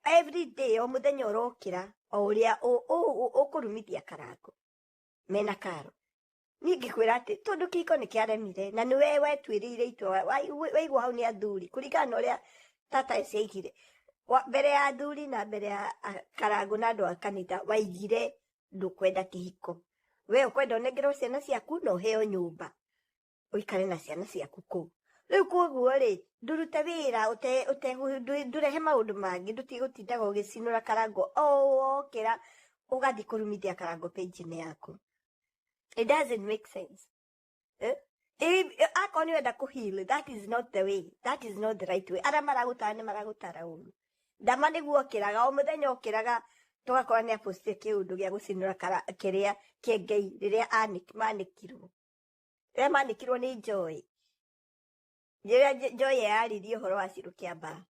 every day o muthenya urokira o uria ukurumithia karango mena karo ningi kwira ati tondu kiko ni kiaremire na niwe wetwirire itwa waigwa hau ni athuri kurigana uria tata ciaigire mbere ya athuri na mbere ya karango na andu a kanitha waigire ndukwenda kihiko we ukwenda unengerwo ciana ciaku no heo nyumba uikare na ciana ciaku kuu riu koguo ri ndurute wira ndurehe maundu mangi ndutigutindaga ugicinura karango okira ugathi kurumithia karango page-ini yaku. It doesn't make sense. Akoni wenda kuheal, that is not the way. That is not the right way. Ara maragutara ni maragutara uru. Ndama niguo kiraga o muthenya okiraga tugakora ni apostle kiundu gia gucinura kiria kiengei riria manikirwo. Riria manikirwo ni Joy. Joy yaririe uhoro wa ciru kiamba.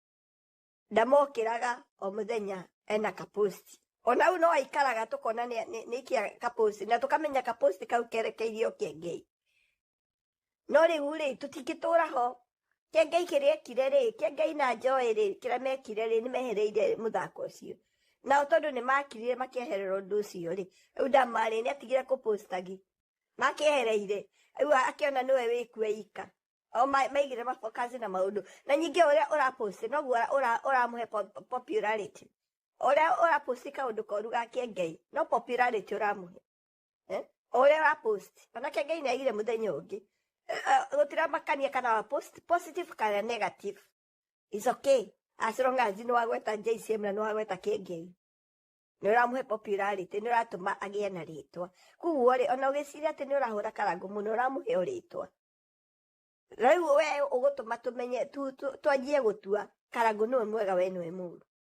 Ndamokiraga o muthenya ena kapost. Ona uno aikaraga tukona ni kia kapost na tukamenya kapost kau kerekeirio kiengei. No riu ri tutigitura ho. Kiengei kiria kirere kiengei na Joy ri kira mekire ri ni mehereire muthako ucio. Na tondu ni makirire makieherera undu ucio ri. Uda mari ni atigire kupostagi. Makiehereire. Riu akiona niwe wikue ika. O maigire mafokazi na maundu na nyingi uria urapost noguo uramuhe popularity uria urapost kaundu koru ga kiengei no popularity uramuhe uria urapost ona kiengei ni aigire muthenya ungi gutira makania kana wa post positive kana negative is okay as long as no wagweta JCM na no wagweta kiengei ni uramuhe popularity ni uratuma agie na ritwa kuguo ri ona ugiciria ati ni urahura karango muno uramuhe ritwa. Riu we ugutuma tumenye twanjie gutua karango niwe mwega we niwe muru